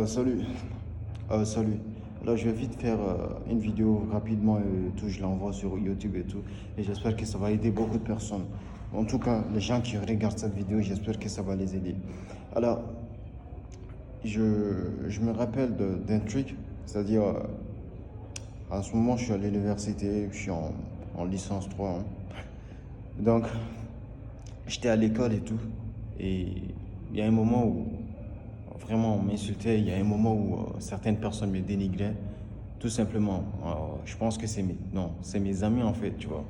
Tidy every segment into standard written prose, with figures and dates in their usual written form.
Salut. Salut. Là, je vais vite faire une vidéo rapidement et tout. Je l'envoie sur YouTube et tout. Et j'espère que ça va aider beaucoup de personnes. En tout cas, les gens qui regardent cette vidéo, j'espère que ça va les aider. Alors, je me rappelle d'un truc. C'est-à-dire, en ce moment, je suis à l'université. Je suis en licence 3, hein. Donc, j'étais à l'école et tout. Et il y a un moment où vraiment on m'insultait. Il y a un moment où certaines personnes me dénigraient. Tout simplement. Je pense que non, c'est mes amis en fait, tu vois.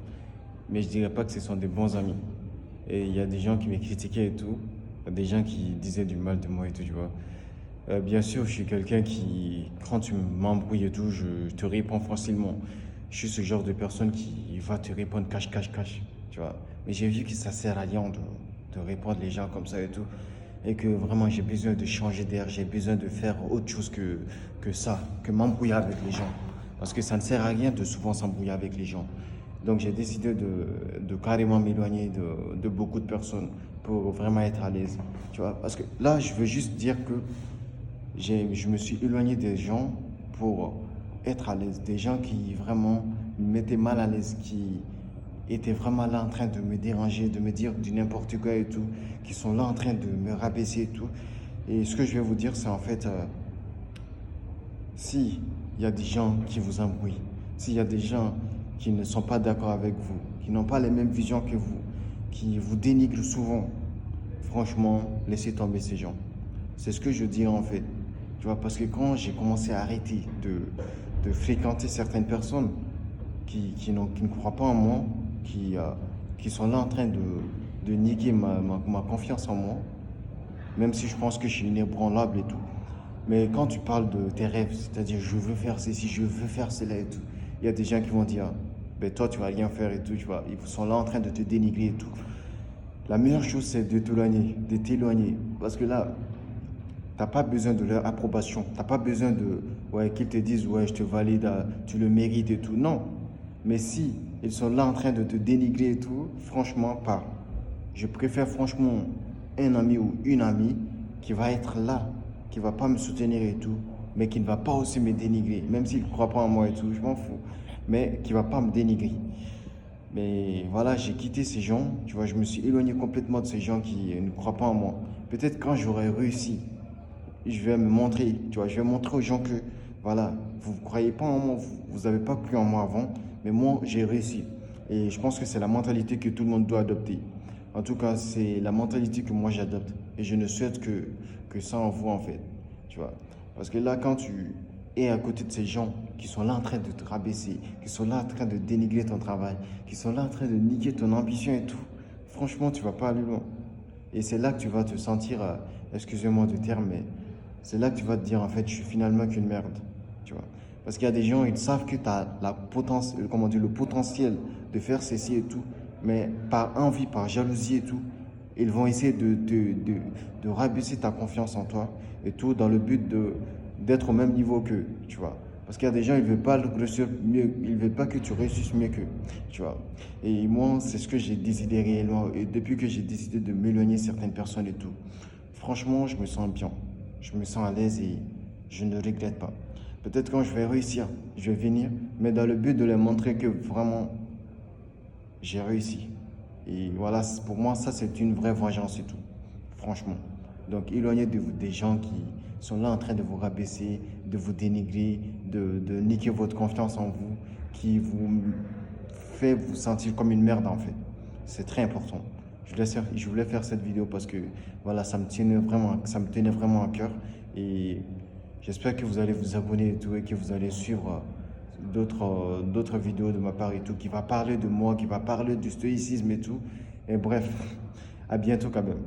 Mais je dirais pas que ce sont des bons amis. Et il y a des gens qui me critiquaient et tout. Il y a des gens qui disaient du mal de moi et tout, tu vois. Bien sûr, je suis quelqu'un qui, quand tu m'embrouilles et tout, je te réponds facilement. Je suis ce genre de personne qui va te répondre cache, cache, cache, tu vois. Mais j'ai vu que ça sert à rien de répondre les gens comme ça et tout. Et que vraiment j'ai besoin de changer d'air, j'ai besoin de faire autre chose que ça, que m'embrouiller avec les gens. Parce que ça ne sert à rien de souvent s'embrouiller avec les gens. Donc j'ai décidé de carrément m'éloigner de beaucoup de personnes pour vraiment être à l'aise. Tu vois, parce que là, je veux juste dire que je me suis éloigné des gens pour être à l'aise. Des gens qui vraiment me mettaient mal à l'aise, qui étaient vraiment là en train de me déranger, de me dire du n'importe quoi et tout, qui sont là en train de me rabaisser et tout. Et ce que je vais vous dire, c'est en fait, si il y a des gens qui vous embrouillent, s'il y a des gens qui ne sont pas d'accord avec vous, qui n'ont pas les mêmes visions que vous, qui vous dénigrent souvent, franchement, laissez tomber ces gens. C'est ce que je dis en fait. Tu vois, parce que quand j'ai commencé à arrêter de fréquenter certaines personnes qui ne croient pas en moi, qui sont là en train de niquer ma confiance en moi, même si je pense que je suis inébranlable et tout. Mais quand tu parles de tes rêves, c'est-à-dire je veux faire ceci, je veux faire cela et tout, il y a des gens qui vont dire, ben toi tu vas rien faire et tout, tu vois. Ils sont là en train de te dénigrer et tout. La meilleure chose c'est de t'éloigner, de t'éloigner. Parce que là, t'as pas besoin de leur approbation. T'as pas besoin de ouais, qu'ils te disent ouais je te valide, tu le mérites et tout. Non. Mais si ils sont là en train de te dénigrer et tout, franchement, pas. Je préfère franchement un ami ou une amie qui va être là, qui va pas me soutenir et tout, mais qui ne va pas aussi me dénigrer, même s'il ne croit pas en moi et tout, je m'en fous, mais qui va pas me dénigrer. Mais voilà, j'ai quitté ces gens, tu vois, je me suis éloigné complètement de ces gens qui ne croient pas en moi. Peut-être quand j'aurai réussi, je vais me montrer, tu vois, je vais montrer aux gens que, voilà, vous ne croyez pas en moi, vous n'avez pas cru en moi avant, mais moi, j'ai réussi. Et je pense que c'est la mentalité que tout le monde doit adopter. En tout cas, c'est la mentalité que moi j'adopte. Et je ne souhaite que ça en vous, en fait. Tu vois. Parce que là, quand tu es à côté de ces gens qui sont là en train de te rabaisser, qui sont là en train de dénigrer ton travail, qui sont là en train de niquer ton ambition et tout, franchement, tu vas pas aller loin. Et c'est là que tu vas te sentir, excusez-moi du terme, mais c'est là que tu vas te dire, en fait, je suis finalement qu'une merde. Tu vois. Parce qu'il y a des gens, ils savent que tu as comment dire, le potentiel de faire ceci et tout, mais par envie, par jalousie et tout, ils vont essayer de rabaisser ta confiance en toi et tout dans le but d'être au même niveau qu'eux, tu vois. Parce qu'il y a des gens, ils ne veulent pas réussir mieux, ils ne veulent pas que tu réussisses mieux qu'eux, tu vois. Et moi, c'est ce que j'ai décidé réellement. Et depuis que j'ai décidé de m'éloigner de certaines personnes et tout, franchement, je me sens bien. Je me sens à l'aise et je ne regrette pas. Peut-être quand je vais réussir, je vais venir, mais dans le but de leur montrer que vraiment, j'ai réussi. Et voilà, pour moi, ça, c'est une vraie vengeance et tout. Franchement. Donc, éloignez de vous des gens qui sont là en train de vous rabaisser, de vous dénigrer, de niquer votre confiance en vous, qui vous fait vous sentir comme une merde, en fait. C'est très important. Je voulais faire cette vidéo parce que voilà, ça me tenait vraiment à cœur. Et j'espère que vous allez vous abonner et tout et que vous allez suivre d'autres vidéos de ma part et tout qui va parler de moi, qui va parler du stoïcisme et tout. Et bref, à bientôt quand même.